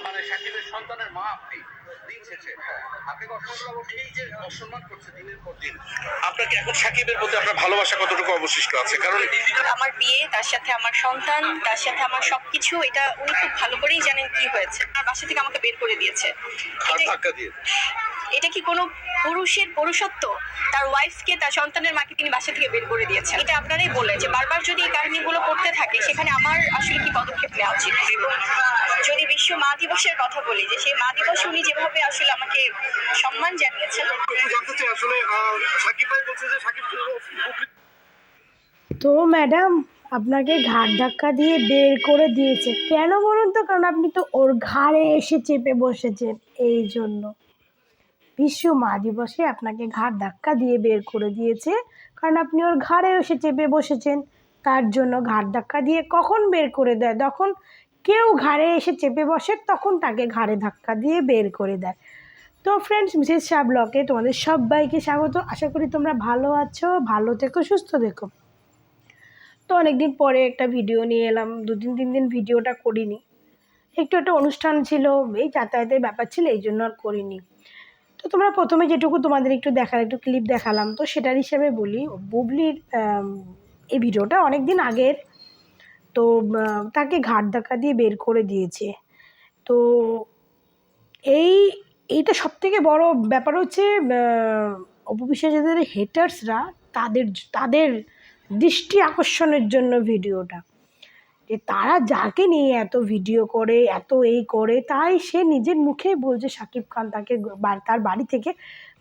মানে সাকিবের সন্তানের মা আপনি, দিন শেষে আপনাকে এই যে অসম্মান করছে দিনের পর দিন, আপনাকে এখন সাকিবের প্রতি আপনার ভালোবাসা কতটুকু অবশিষ্ট আছে? কারণ আমার বিয়ে, তার সাথে আমার সন্তান, তার সাথে আমার সবকিছু, এটা উনি খুব ভালো করেই জানেন কি হয়েছে। আমার বাসা থেকে আমাকে বের করে দিয়েছে। ধাক্কা দিয়ে এটা কি কোনো পুরুষের পুরুষত্ব? তার ওয়াইফকে, তার সন্তানের মাকে তিনি বাসা থেকে বের করে দিয়েছেন। এটা আপনারাই বলে যে বারবার যদি এই কাহিনীগুলো করতে থাকে, সেখানে আমার আসলে কি পদক্ষেপ নেওয়া উচিত? এবং যদি বিশ্ব মা দিবসের কথা বলি, যে সেই মা দিবসে উনি যেভাবে আসলে আমাকে সম্মান জানিয়েছেন। জানতে চাই আসলে সাকিব ভাই বলছে যে সাকিব তো ম্যাডাম, আপনাকে ঘাড় ধাক্কা দিয়ে বের করে দিয়েছে কেন বলুন তো? কারণ আপনি তো ওর ঘাড়ে এসে চেপে বসেছেন, এই জন্য। বিশ্ব মা দিবসে আপনাকে ঘাড় ধাক্কা দিয়ে বের করে দিয়েছে কারণ আপনি ওর ঘাড়ে এসে চেপে বসেছেন। তার জন্য ঘাড় ধাক্কা দিয়ে কখন বের করে দেয়? যখন কেউ ঘাড়ে এসে চেপে বসে তখন তাকে ঘাড়ে ধাক্কা দিয়ে বের করে দেয়। তো ফ্রেন্ডস, মিসেস শাহ ব্লগে তোমাদের সবাইকে স্বাগত। আশা করি তোমরা ভালো আছো, ভালো থেকো, সুস্থ থেকো। তো অনেকদিন পরে একটা ভিডিও নিয়ে এলাম, 2-3 দিন ভিডিওটা করিনি। একটু একটা অনুষ্ঠান ছিল, এই যাতায়াতের ব্যাপার ছিল, এই জন্য আর করিনি। তো তোমরা প্রথমে যেটুকু তোমাদের একটু ক্লিপ দেখালাম, তো সেটার হিসেবে বলি, বুবলির এই ভিডিওটা অনেক দিন আগের। তো তাকে ঘাড় ধাক্কা দিয়ে বের করে দিয়েছে। তো এইটা সবথেকে বড় ব্যাপার হচ্ছে, অপু বিশ্বাসের হেটার্সরা তাদের দৃষ্টি আকর্ষণের জন্য ভিডিওটা, যে তারা যাকে নিয়ে এত ভিডিও করে, এত এই করে, তাই সে নিজের মুখেই বলছে শাকিব খান তাকে তার বাড়ি থেকে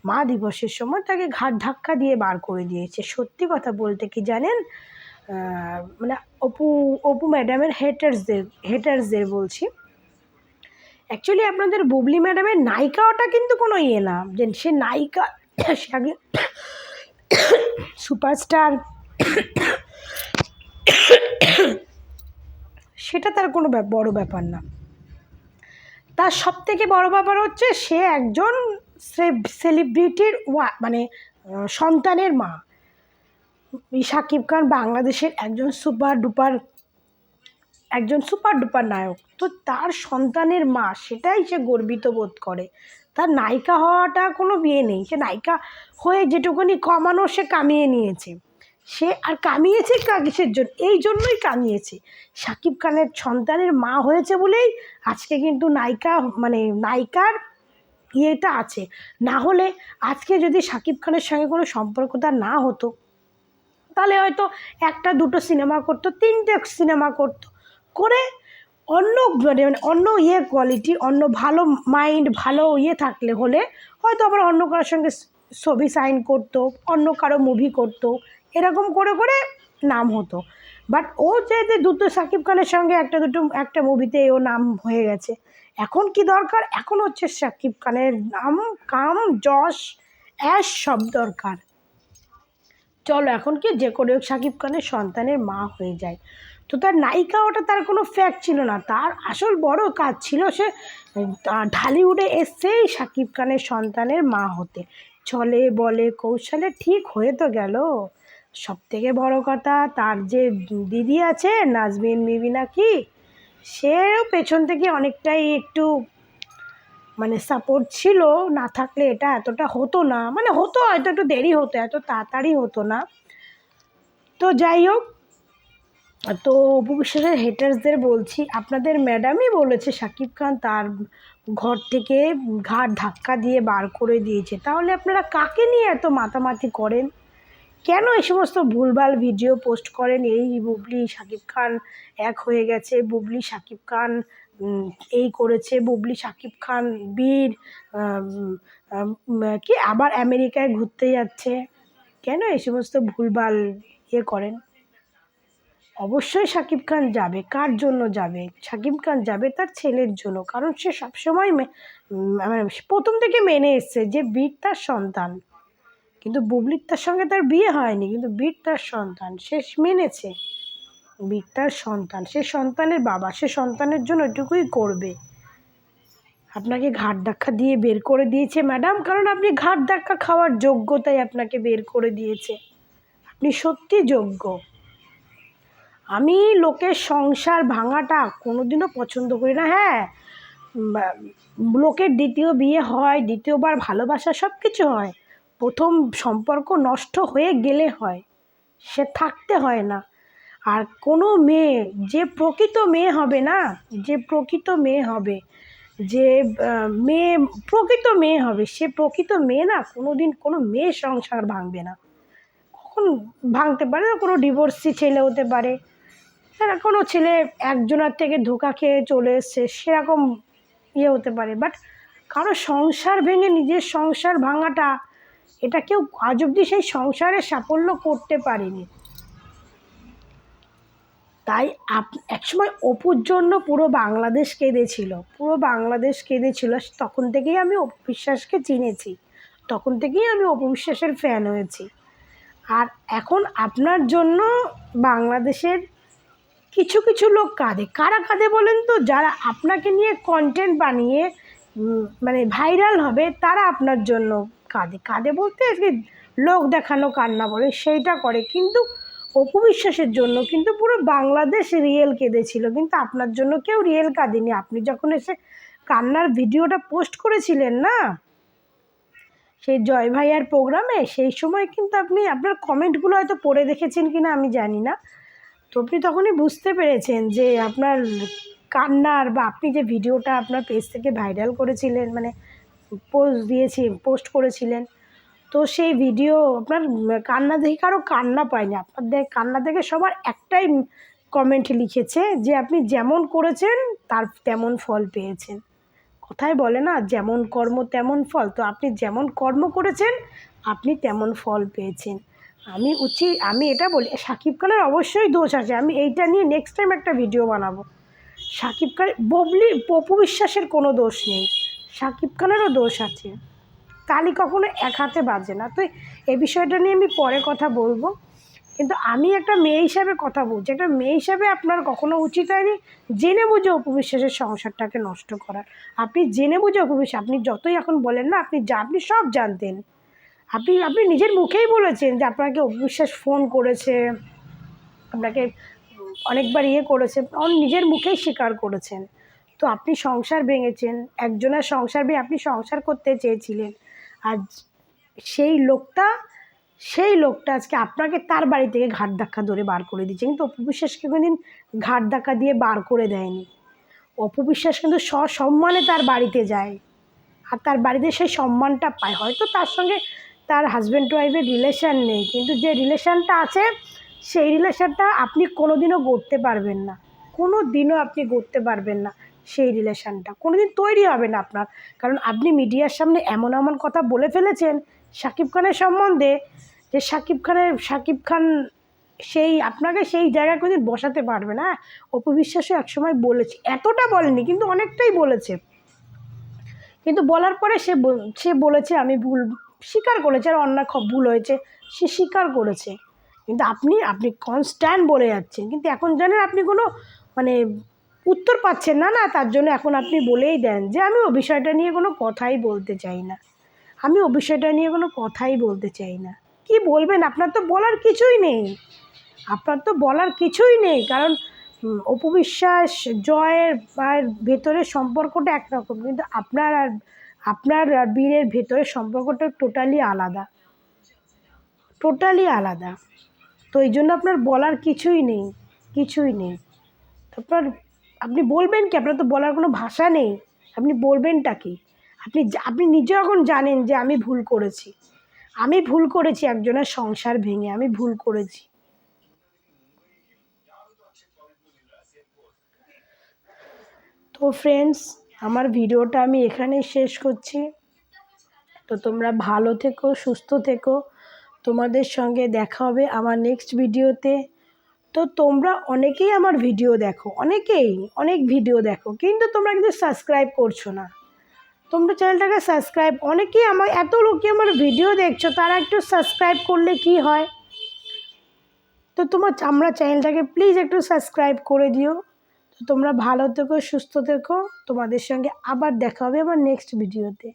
মা দিবসের সময় তাকে ঘাড় ধাক্কা দিয়ে বার করে দিয়েছে। সত্যি কথা বলতে কি জানেন, মানে অপু ম্যাডামের হেটার্সদের বলছি, অ্যাকচুয়ালি আপনাদের বুবলি ম্যাডামের নায়িকাটা কিন্তু কোনো ইয়ে না, যে সে নায়িকা, সুপারস্টার, সেটা তার কোনো বড় ব্যাপার না। তার সবথেকে বড় ব্যাপার হচ্ছে সে একজন সেলিব্রিটির মানে সন্তানের মা। শাকিব খান বাংলাদেশের একজন সুপার ডুপার নায়ক। তো তার সন্তানের মা, সেটাই সে গর্বিত বোধ করে। তার নায়িকা হওয়াটা কোনো বিয়ে নেই, সে নায়িকা হয়ে যেটুকুনি কমানো সে কামিয়ে নিয়েছে। সে আর কামিয়েছে কিসের জন্য? এই জন্যই কামিয়েছে, শাকিব খানের সন্তানের মা হয়েছে বলেই আজকে কিন্তু নায়িকার ইয়েটা আছে। না হলে আজকে যদি শাকিব খানের সঙ্গে কোনো সম্পর্ক তার না হতো, তাহলে হয়তো 1-2 সিনেমা করতো, 3টে সিনেমা করতো, করে অন্য কোয়ালিটি, অন্য ভালো মাইন্ড, ভালো থাকলে হলে হয়তো আবার অন্য কারোর সঙ্গে ছবি সাইন করতো, অন্য কারো মুভি করতো, এরকম করে নাম হতো। বাট ও যে দুটো শাকিব খানের সঙ্গে একটা মুভিতে ও নাম হয়ে গেছে, এখন কি দরকার? এখন হচ্ছে শাকিব খানের নাম, কাম, যশ, অ্যাশ সব দরকার। চলো এখন কি যে করে শাকিব খানের সন্তানের মা হয়ে যায়। তো তার নায়িকা ওটা তার কোনো ফ্যাক্ট ছিল না, তার আসল বড় কাজ ছিল সে ঢালিউডে এসেই শাকিব খানের সন্তানের মা হতে। চলে বলে কৌশলে ঠিক হয়ে তো গেল। সবথেকে বড় কথা, তার যে দিদি আছে নাজমিন মিমি নাকি, সেও পেছন থেকে অনেকটাই একটু সাপোর্ট ছিল। না থাকলে এটা এতটা হতো না, হতো হয়তো একটু দেরি হতো, এত তাড়াতাড়ি হতো না। তো যাই হোক, তো অপু বিশ্বাসের হেটার্সদের বলছি, আপনাদের ম্যাডামই বলেছে শাকিব খান তার ঘর থেকে ঘাড় ধাক্কা দিয়ে বার করে দিয়েছে। তাহলে আপনারা কাকে নিয়ে এত মাতামাতি করেন? কেন এই সমস্ত ভুলভাল ভিডিও পোস্ট করেন? এই বুবলি শাকিব খান এক হয়ে গেছে, বুবলি শাকিব খান এই করেছে, বুবলি শাকিব খান বীর, কি আবার আমেরিকায় ঘুরতে যাচ্ছে। কেন এই সমস্ত ভুলভাল করেন? অবশ্যই শাকিব খান যাবে। কার জন্য যাবে? শাকিব খান যাবে তার ছেলের জন্য, কারণ সে সবসময় প্রথম থেকে মেনে এসছে যে বীর তার সন্তান। কিন্তু বুবলির তার সঙ্গে তার বিয়ে হয়নি, কিন্তু বীর তার সন্তান, সে মেনেছে বীর তার সন্তান, সে সন্তানের বাবা, সে সন্তানের জন্য এটুকুই করবে। আপনাকে ঘাড় ধাক্কা দিয়ে বের করে দিয়েছে ম্যাডাম, কারণ আপনি ঘাড় ধাক্কা খাওয়ার যোগ্যতাই আপনাকে বের করে দিয়েছে। আপনি সত্যি যোগ্য। আমি লোকের সংসার ভাঙাটা কোনোদিনও পছন্দ করি না। হ্যাঁ, লোকের দ্বিতীয় বিয়ে হয়, দ্বিতীয়বার ভালোবাসা সব কিছু হয়, প্রথম সম্পর্ক নষ্ট হয়ে গেলে হয়, সে থাকতে হয় না। আর কোনো মেয়ে যে প্রকৃত মেয়ে হবে না, যে প্রকৃত মেয়ে হবে, যে মেয়ে প্রকৃত মেয়ে হবে, সে প্রকৃত মেয়ে না কোনো দিন কোনো মেয়ের সংসার ভাঙবে না। কখন ভাঙতে পারে, কোনো ডিভোর্সি ছেলে হতে পারে, হ্যাঁ, কোনো ছেলে একজনের থেকে ধোঁকা খেয়ে চলে এসছে, সেরকম হতে পারে, বাট কারো সংসার ভেঙে নিজের সংসার ভাঙাটা, এটা কেউ আজ অবধি সেই সংসারে সাফল্য করতে পারেনি। তাই একসময় অপুর জন্য পুরো বাংলাদেশ কেঁদেছিল, পুরো বাংলাদেশ কেঁদেছিল। তখন থেকেই আমি অপু বিশ্বাসকে চিনেছি, তখন থেকেই আমি অপু বিশ্বাসের ফ্যান হয়েছি। আর এখন আপনার জন্য বাংলাদেশের কিছু কিছু লোক কাঁদে। কারা কাঁদে বলেন তো? যারা আপনাকে নিয়ে কন্টেন্ট বানিয়ে মানে ভাইরাল হবে, তারা আপনার জন্য কাঁদে। কাঁদে বলতে আজকে লোক দেখানো কান্না বলে, সেইটা করে। কিন্তু অপু বিশ্বাসের জন্য কিন্তু পুরো বাংলাদেশ রিয়েল কেঁদেছিল, কিন্তু আপনার জন্য কেউ রিয়েল কাঁদেনি। আপনি যখন এসে কান্নার ভিডিওটা পোস্ট করেছিলেন না সেই জয় ভাইয়ার প্রোগ্রামে, সেই সময় কিন্তু আপনি আপনার কমেন্টগুলো হয়তো পড়ে দেখেছেন কিনা আমি জানি না, তো আপনি তখনই বুঝতে পেরেছেন যে আপনার কান্নার, বা আপনি যে ভিডিওটা আপনার পেজ থেকে ভাইরাল করেছিলেন, মানে পোস্ট করেছিলেন, তো সেই ভিডিও আপনার কান্না দেখে কারো কান্না পায়নি। আপনাদের কান্না দেখে সবার একটাই কমেন্ট লিখেছে যে আপনি যেমন করেছেন তার তেমন ফল পেয়েছেন। কথায় বলে না, যেমন কর্ম তেমন ফল, তো আপনি যেমন কর্ম করেছেন আপনি তেমন ফল পেয়েছেন। আমি এটা বলি, শাকিব খানের অবশ্যই দোষ আছে, আমি এইটা নিয়ে নেক্সট টাইম একটা ভিডিও বানাবো। শাকিব খান, অপু বিশ্বাসের কোনো দোষ নেই, শাকিব খানেরও দোষ আছে, তালি কখনো এক হাতে বাজে না। তো এই বিষয়টা নিয়ে আমি পরে কথা বলবো, কিন্তু আমি একটা মেয়ে হিসাবে কথা বলছি। একটা মেয়ে হিসাবে আপনার কখনো উচিত হয়নি জেনে বুঝে অপু বিশ্বাসের সংসারটাকে নষ্ট করার। আপনি জেনে বুঝে অপু বিশ্বাস, আপনি যতই এখন বলেন না আপনি সব জানতেন, আপনি নিজের মুখেই বলেছেন যে আপনাকে অপু বিশ্বাস ফোন করেছে, আপনাকে অনেকবার করেছে, নিজের মুখেই স্বীকার করেছেন। তো আপনি সংসার ভেঙেছেন, একজনের সংসার ভেঙে আপনি সংসার করতে চেয়েছিলেন, আর সেই লোকটা আজকে আপনাকে তার বাড়ি থেকে ঘাট ধাক্কা ধরে বার করে দিচ্ছে। কিন্তু অপু বিশ্বাসকে কোনোদিন ঘাট ধাক্কা দিয়ে বার করে দেয়নি। অপু বিশ্বাস কিন্তু সসম্মানে তার বাড়িতে যায়, আর তার বাড়িতে সেই সম্মানটা পায়। হয়তো তার সঙ্গে তার হাজব্যান্ড ওয়াইফের রিলেশান নেই, কিন্তু যে রিলেশানটা আছে সেই রিলেশানটা আপনি কোনো দিনও গড়তে পারবেন না, কোনো দিনও আপনি গড়তে পারবেন না। সেই রিলেশানটা কোনো দিন তৈরি হবে না আপনার, কারণ আপনি মিডিয়ার সামনে এমন এমন কথা বলে ফেলেছেন শাকিব খানের সম্বন্ধে, যে শাকিব খান সেই আপনাকে সেই জায়গায় কোনোদিন বসাতে পারবে না। অপু বিশ্বাসও একসময় বলেছে, এতটা বলেনি কিন্তু অনেকটাই বলেছে, কিন্তু বলার পরে সে বলেছে আমি ভুল স্বীকার করেছে, আর অন্যায় ভুল হয়েছে সে স্বীকার করেছে। কিন্তু আপনি কনস্ট্যান্ট বলে যাচ্ছেন, কিন্তু এখন জানেন আপনি কোনো মানে উত্তর পাচ্ছেন না, তার জন্য এখন আপনি বলেই দেন যে আমি ও বিষয়টা নিয়ে কোনো কথাই বলতে চাই না, আমি ও বিষয়টা নিয়ে কোনো কথাই বলতে চাই না। কি বলবেন? আপনার তো বলার কিছুই নেই, কারণ অপু বিশ্বাস জয়ের ভেতরের সম্পর্কটা একরকম, কিন্তু আপনার আর বীরের ভেতরের সম্পর্কটা টোটালি আলাদা। তো এই জন্য আপনার বলার কিছুই নেই। আপনি বলবেন কি? আপনার তো বলার কোনো ভাষা নেই, আপনি বলবেনটা কি? আপনি নিজে এখন জানেন যে আমি ভুল করেছি একজনের সংসার ভেঙে, আমি ভুল করেছি। তো ফ্রেন্ডস, আমার ভিডিওটা আমি এখানেই শেষ করছি। তো তোমরা ভালো থেকো, সুস্থ থেকো, তোমাদের সঙ্গে দেখা হবে আমার নেক্সট ভিডিওতে। তো তোমরা অনেকেই আমার ভিডিও দেখো, অনেক ভিডিও দেখো, কিন্তু তোমরা কিন্তু সাবস্ক্রাইব করছো না। তোমরা চ্যানেলটাকে সাবস্ক্রাইব, অনেকেই এত লোকে আমার ভিডিও দেখছো, তারা একটু সাবস্ক্রাইব করলে কি হয়? তো আমরা চ্যানেলটাকে প্লিজ একটু সাবস্ক্রাইব করে দিও। তো তোমরা ভালো থেকো, সুস্থ থেকো, তোমাদের সঙ্গে আবার দেখা হবে আমার নেক্সট ভিডিওতে।